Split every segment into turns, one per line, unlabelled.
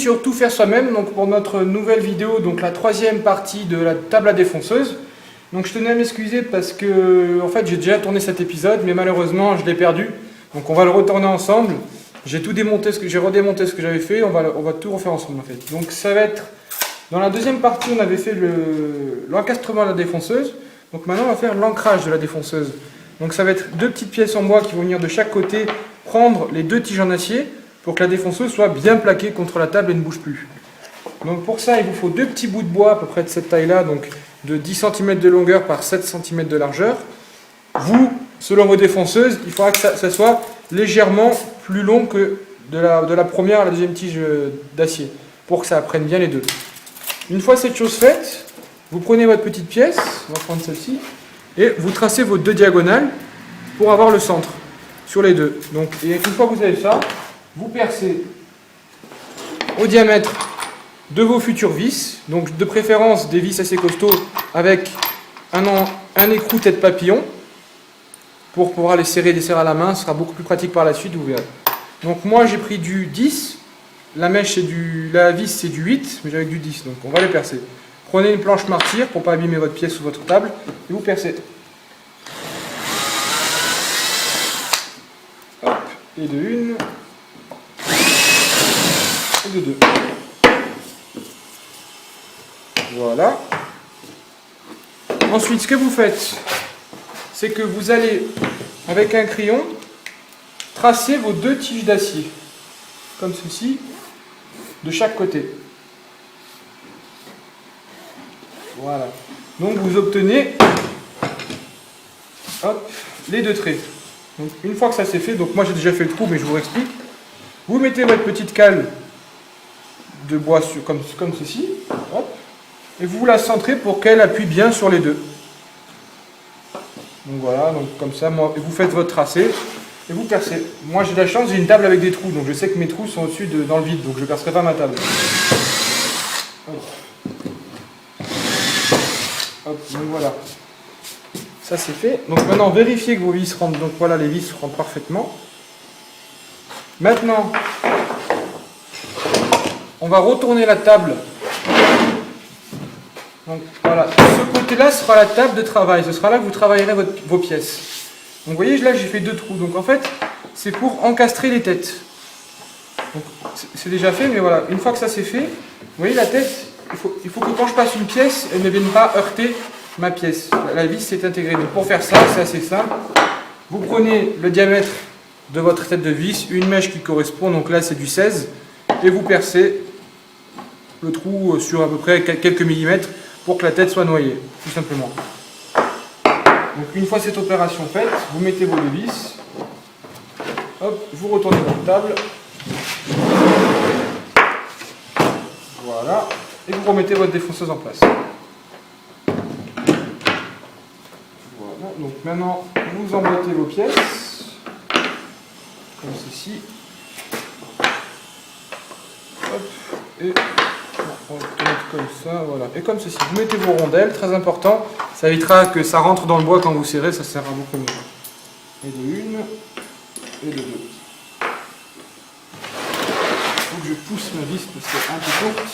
surtout faire soi-même. Donc pour notre nouvelle vidéo, donc la troisième partie de la table à défonceuse. Donc je tenais à m'excuser parce que en fait j'ai déjà tourné cet épisode, mais malheureusement je l'ai perdu. Donc on va le retourner ensemble. J'ai tout démonté, j'ai redémonté ce que j'avais fait. On va tout refaire ensemble en fait. Donc ça va être dans la deuxième partie, on avait fait l'encastrement de la défonceuse. Donc maintenant on va faire l'ancrage de la défonceuse. Donc ça va être deux petites pièces en bois qui vont venir de chaque côté prendre les deux tiges en acier pour que la défonceuse soit bien plaquée contre la table et ne bouge plus. Donc pour ça, il vous faut deux petits bouts de bois à peu près de cette taille-là, donc de 10 cm de longueur par 7 cm de largeur. Vous, selon vos défonceuses, il faudra que ça soit légèrement plus long que de la première à la deuxième tige d'acier, pour que ça prenne bien les deux. Une fois cette chose faite, vous prenez votre petite pièce, on va prendre celle-ci, et vous tracez vos deux diagonales pour avoir le centre sur les deux. Donc, et une fois que vous avez ça, vous percez au diamètre de vos futures vis, donc de préférence des vis assez costauds avec un écrou tête papillon pour pouvoir les serrer à la main. Ce sera beaucoup plus pratique par la suite, vous verrez. Donc moi j'ai pris du 10, la vis c'est du 8, mais j'avais du 10, donc on va les percer. Prenez une planche martyr pour ne pas abîmer votre pièce ou votre table et vous percez. Hop, et de une, et de deux. Voilà. Ensuite, ce que vous faites, c'est que vous allez, avec un crayon, tracer vos deux tiges d'acier, comme ceci, de chaque côté. Voilà. Donc vous obtenez hop, les deux traits. Donc une fois que ça c'est fait, donc moi j'ai déjà fait le trou, mais je vous explique. Vous mettez votre petite cale de bois comme ceci, hop, et vous la centrez pour qu'elle appuie bien sur les deux. Donc voilà, donc comme ça, et vous faites votre tracé et vous percez. Moi j'ai de la chance, j'ai une table avec des trous, donc je sais que mes trous sont au-dessus dans le vide, donc je ne percerai pas ma table. Hop. Hop, donc voilà. Ça c'est fait. Donc maintenant vérifiez que vos vis rentrent. Donc voilà, les vis rentrent parfaitement. Maintenant, on va retourner la table. Donc voilà, ce côté-là sera la table de travail. Ce sera là que vous travaillerez vos pièces. Donc vous voyez, là j'ai fait deux trous. Donc en fait, c'est pour encastrer les têtes. Donc c'est déjà fait, mais voilà, une fois que ça c'est fait, vous voyez la tête, il faut que quand je passe une pièce, elle ne vienne pas heurter ma pièce. La vis s'est intégrée. Donc pour faire ça, c'est assez simple. Vous prenez le diamètre de votre tête de vis, une mèche qui correspond, donc là c'est du 16, et vous percez le trou sur à peu près quelques millimètres pour que la tête soit noyée, tout simplement. Donc une fois cette opération faite, vous mettez vos deux vis, hop, vous retournez votre table, voilà, et vous remettez votre défonceuse en place. Voilà, donc maintenant vous emboîtez vos pièces, comme ceci, hop, et on va mettre comme ça, voilà, et comme ceci. Vous mettez vos rondelles, très important, ça évitera que ça rentre dans le bois quand vous serrez, ça sert à beaucoup mieux. Et de une, et de deux. Il faut que je pousse ma vis parce qu'elle est un peu courte.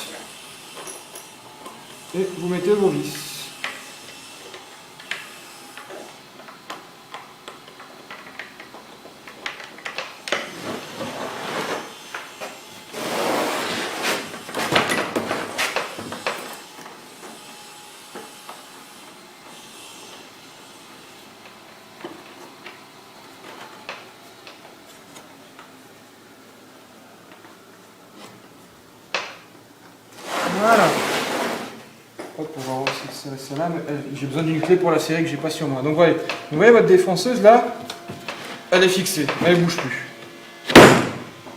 Et vous mettez vos vis. Voilà. Hop, on va voir si c'est celle-là. J'ai besoin d'une clé pour la serrer que j'ai pas sur moi. Donc voilà. Vous voyez votre défonceuse là, elle est fixée, elle ne bouge plus.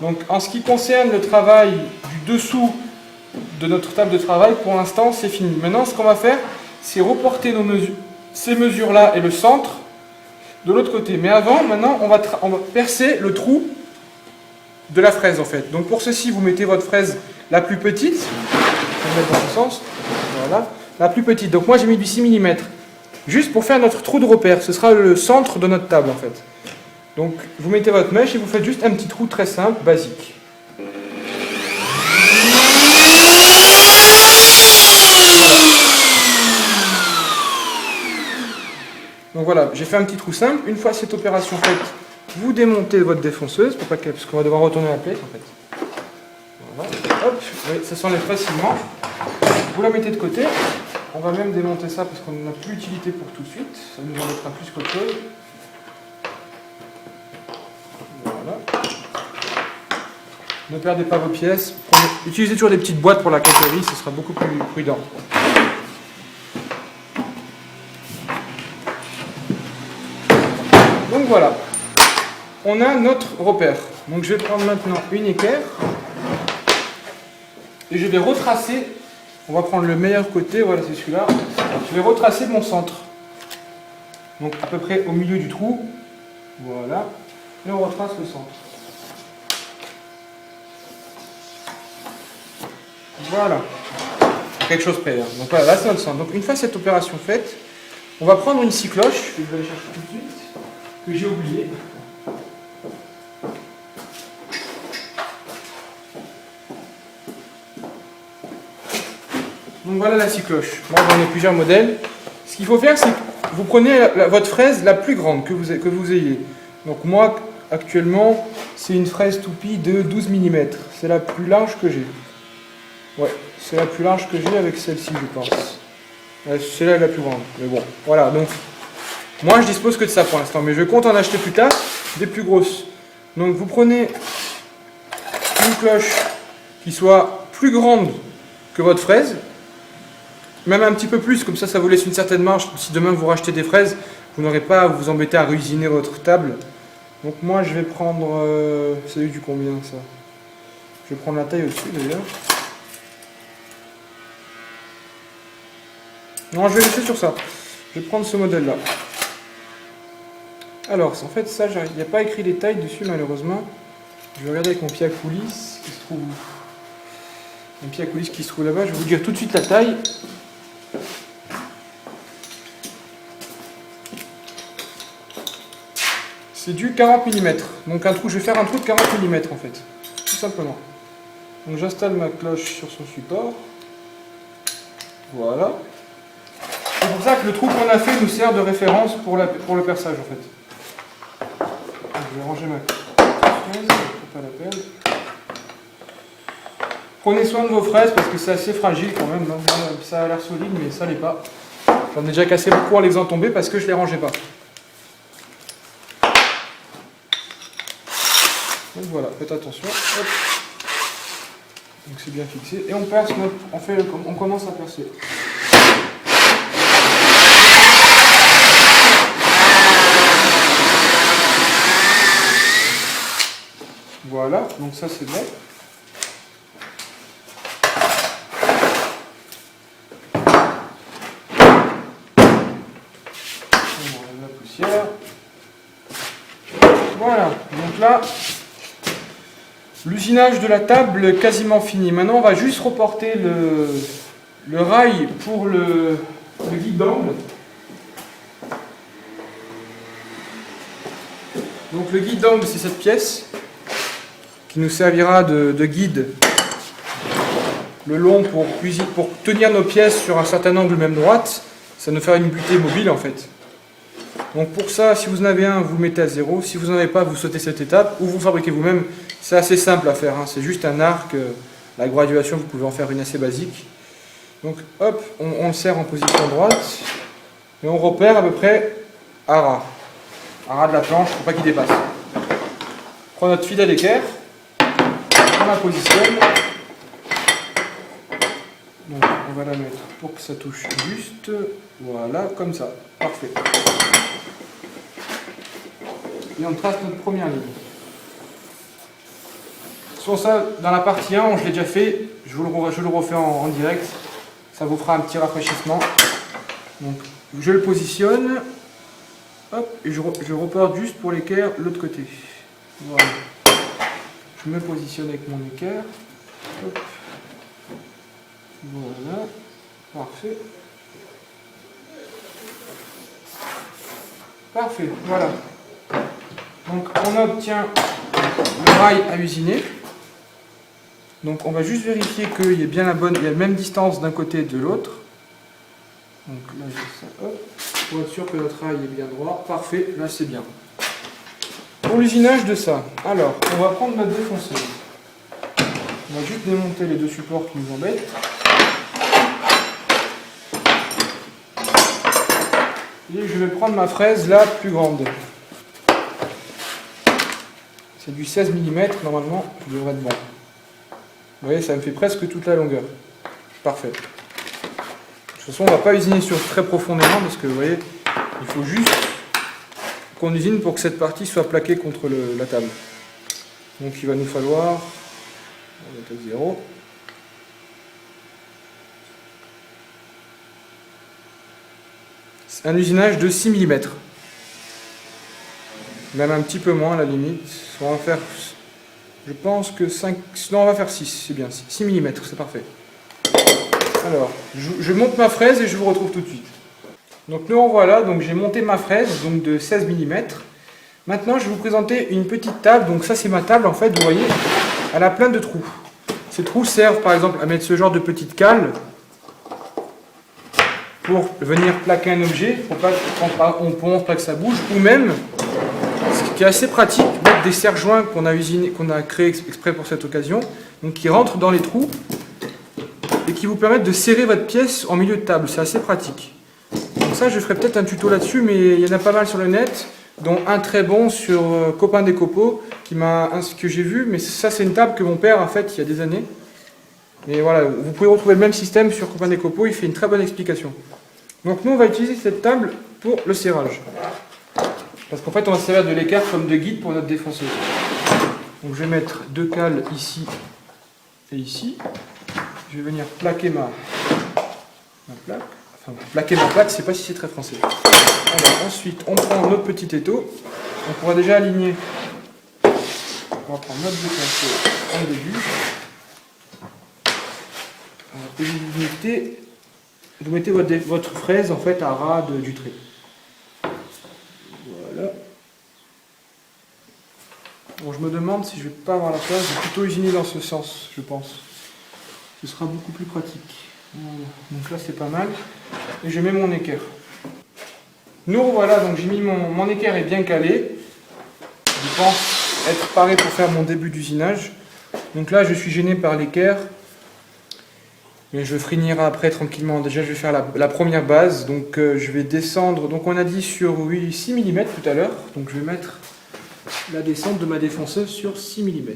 Donc en ce qui concerne le travail du dessous de notre table de travail, pour l'instant c'est fini. Maintenant ce qu'on va faire, c'est reporter ces mesures-là et le centre de l'autre côté. Mais avant, maintenant on va percer le trou de la fraise en fait. Donc pour ceci, vous mettez votre fraise la plus petite. On va mettre dans ce sens. Voilà. La plus petite. Donc moi j'ai mis du 6 mm. Juste pour faire notre trou de repère. Ce sera le centre de notre table en fait. Donc vous mettez votre mèche et vous faites juste un petit trou très simple, basique. Donc voilà, j'ai fait un petit trou simple. Une fois cette opération faite, vous démontez votre défonceuse, pour pas parce qu'on va devoir retourner la plaque en fait. Voilà, hop, oui, ça s'enlève facilement. Vous la mettez de côté. On va même démonter ça parce qu'on n'a plus d'utilité pour tout de suite. Ça nous en mettra plus qu'autre chose. Voilà. Ne perdez pas vos pièces. Utilisez toujours des petites boîtes pour la quincaillerie, ce sera beaucoup plus prudent. Donc voilà, on a notre repère. Donc je vais prendre maintenant une équerre et je vais retracer. On va prendre le meilleur côté, voilà c'est celui-là. Je vais retracer mon centre. Donc à peu près au milieu du trou. Voilà. Et on retrace le centre. Voilà. Quelque chose près. Hein. Donc voilà, là c'est notre centre. Donc une fois cette opération faite, on va prendre une scie cloche, que je vais aller chercher tout de suite, que j'ai oublié. Donc voilà la scie cloche. Moi j'en ai plusieurs modèles. Ce qu'il faut faire, c'est que vous prenez votre fraise la plus grande que vous ayez. Donc moi actuellement c'est une fraise toupie de 12 mm. C'est la plus large que j'ai. Ouais, c'est la plus large que j'ai avec celle-ci je pense. Celle-là est la plus grande. Mais bon, voilà. Donc moi je dispose que de ça pour l'instant. Mais je compte en acheter plus tard des plus grosses. Donc vous prenez une cloche qui soit plus grande que votre fraise. Même un petit peu plus, comme ça vous laisse une certaine marge. Si demain vous rachetez des fraises, vous n'aurez pas à vous embêter à ruisiner votre table. Donc moi je vais prendre... c'est du combien ça? Je vais prendre la taille au-dessus d'ailleurs. Non, je vais laisser sur ça. Je vais prendre ce modèle là. Alors en fait ça, il n'y a pas écrit les tailles dessus malheureusement. Je vais regarder avec mon pied à coulisses qui se trouve... Mon pied à coulisses qui se trouve là-bas. Je vais vous dire tout de suite la taille. C'est du 40 mm. Donc je vais faire un trou de 40 mm en fait. Tout simplement. Donc j'installe ma cloche sur son support. Voilà. C'est pour ça que le trou qu'on a fait nous sert de référence pour le perçage en fait. Donc, je vais ranger ma fraise, pas la peine. Prenez soin de vos fraises parce que c'est assez fragile quand même. Ça a l'air solide mais ça l'est pas. J'en ai déjà cassé beaucoup en les faisant tomber parce que je les rangeais pas. Donc voilà, faites attention. Hop. Donc c'est bien fixé. Et on perce on commence à percer. Voilà, donc ça c'est bon. On enlève la poussière. Voilà, donc là, l'usinage de la table est quasiment fini. Maintenant, on va juste reporter le rail pour le guide d'angle. Donc le guide d'angle, c'est cette pièce qui nous servira de guide le long pour tenir nos pièces sur un certain angle même droite. Ça nous fera une butée mobile en fait. Donc pour ça, si vous en avez un, vous mettez à 0. Si vous n'en avez pas, vous sautez cette étape ou vous fabriquez vous-même. C'est assez simple à faire, hein. C'est juste un arc. La graduation, vous pouvez en faire une assez basique. Donc hop, on le serre en position droite et on repère à peu près à ras de la planche pour pas qu'il dépasse. On prend notre fil à l'équerre, on la positionne. Donc on va la mettre pour que ça touche juste. Voilà, comme ça. Parfait. Et on trace notre première ligne. Sur ça, dans la partie 1, je l'ai déjà fait. Je le refais en direct. Ça vous fera un petit rafraîchissement. Donc je le positionne. Hop, et je reporte juste pour l'équerre l'autre côté. Voilà. Je me positionne avec mon équerre. Hop. Voilà. Parfait. Parfait, voilà. Donc on obtient le rail à usiner. Donc on va juste vérifier qu'il y ait bien il y a la même distance d'un côté et de l'autre. Donc là j'ai ça, hop. pour être sûr que notre rail est bien droit. Parfait, là c'est bien. Pour l'usinage de ça, alors on va prendre notre défonceuse. On va juste démonter les deux supports qui nous embêtent. Et je vais prendre ma fraise la plus grande. C'est du 16 mm, normalement, ça devrait être bon. Vous voyez, ça me fait presque toute la longueur. Parfait. De toute façon, on ne va pas usiner sur très profondément, parce que vous voyez, il faut juste qu'on usine pour que cette partie soit plaquée contre la table. Donc il va nous falloir, on va mettre 0. Un usinage de 6 mm. Même un petit peu moins à la limite. On va faire, je pense que 5, non on va faire 6, c'est bien, 6 mm, c'est parfait. Alors, je monte ma fraise et je vous retrouve tout de suite. Donc nous en voilà, donc j'ai monté ma fraise, donc de 16 mm. Maintenant je vais vous présenter une petite table, donc ça c'est ma table en fait, vous voyez, elle a plein de trous. Ces trous servent par exemple à mettre ce genre de petite cale, pour venir plaquer un objet, pour pas que ça bouge, ou même, ce qui est assez pratique, mettre des serre-joints qu'on a créés exprès pour cette occasion, donc qui rentrent dans les trous, et qui vous permettent de serrer votre pièce en milieu de table, c'est assez pratique. Donc ça, je ferai peut-être un tuto là-dessus, mais il y en a pas mal sur le net, dont un très bon sur Copain des Copeaux, que j'ai vu, mais ça c'est une table que mon père a faite il y a des années. Et voilà, vous pouvez retrouver le même système sur Copain des Copeaux, il fait une très bonne explication. Donc nous on va utiliser cette table pour le serrage. Parce qu'en fait on va se servir de l'équerre comme de guide pour notre défonceuse. Donc je vais mettre deux cales ici et ici. Je vais venir plaquer ma plaque. Enfin plaquer ma plaque, je ne sais pas si c'est très français. Alors ensuite on prend notre petit étau. On pourra déjà aligner. On va prendre notre défonceuse en début. Vous mettez votre fraise en fait à ras du trait. Voilà. Bon, je me demande si je vais pas avoir la place, je vais plutôt usiner dans ce sens, je pense. Ce sera beaucoup plus pratique. Voilà. Donc là c'est pas mal. Et je mets mon équerre. Nous voilà, donc j'ai mis mon équerre est bien calé. Je pense être paré pour faire mon début d'usinage. Donc là je suis gêné par l'équerre. Mais je finirai après tranquillement. Déjà, je vais faire la première base. Donc, je vais descendre. Donc, on a dit sur 6 mm tout à l'heure. Donc, je vais mettre la descente de ma défonceuse sur 6 mm.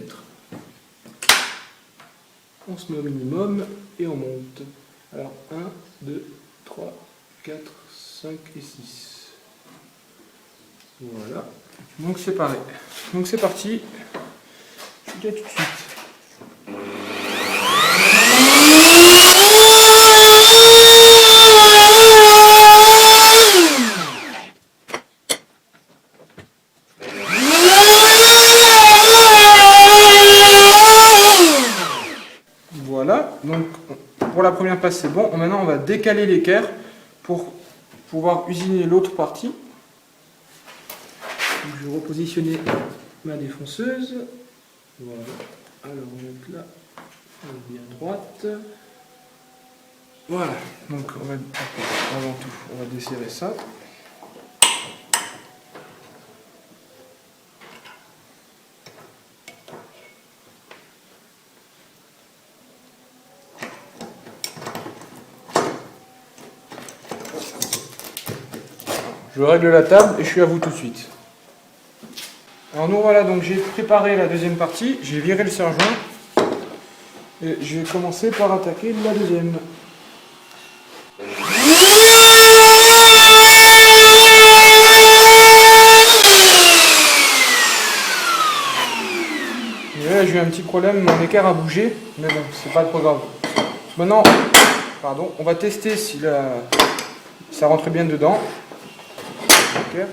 On se met au minimum et on monte. Alors, 1, 2, 3, 4, 5 et 6. Voilà. Donc, c'est pareil. Donc, c'est parti. Je vous dis à tout de suite. Voilà, donc pour la première passe c'est bon. Maintenant on va décaler l'équerre pour pouvoir usiner l'autre partie. Donc, je vais repositionner ma défonceuse. Voilà, alors on va mettre là, bien droite. Voilà, donc on va, avant tout, on va desserrer ça. Je règle la table et je suis à vous tout de suite. Alors nous voilà, donc j'ai préparé la deuxième partie, j'ai viré le serre-joint et je vais commencer par attaquer la deuxième. Et là j'ai eu un petit problème, mon équerre a bougé, mais bon, c'est pas trop grave. Maintenant, pardon, on va tester si ça rentre bien dedans. Okay.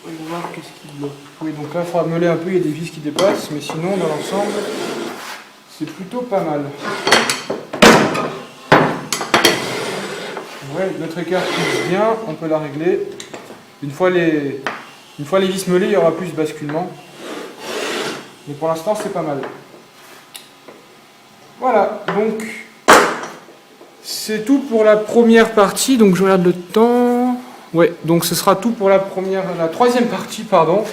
On va voir qu'est-ce qu'il bloque. Oui, donc là il faudra meuler un peu, il y a des vis qui dépassent, mais sinon dans l'ensemble c'est plutôt pas mal. Ouais, notre équerre touche bien, on peut la régler. Une fois les vis meulées, il y aura plus de basculement. Mais pour l'instant c'est pas mal. Voilà, donc c'est tout pour la première partie, donc je regarde le temps. Ouais, donc ce sera tout pour la troisième partie, pardon.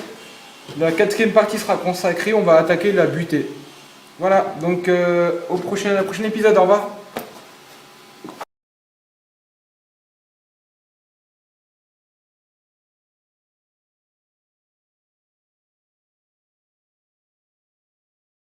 La quatrième partie sera consacrée, on va attaquer la butée. Voilà, donc à la prochaine épisode, au revoir.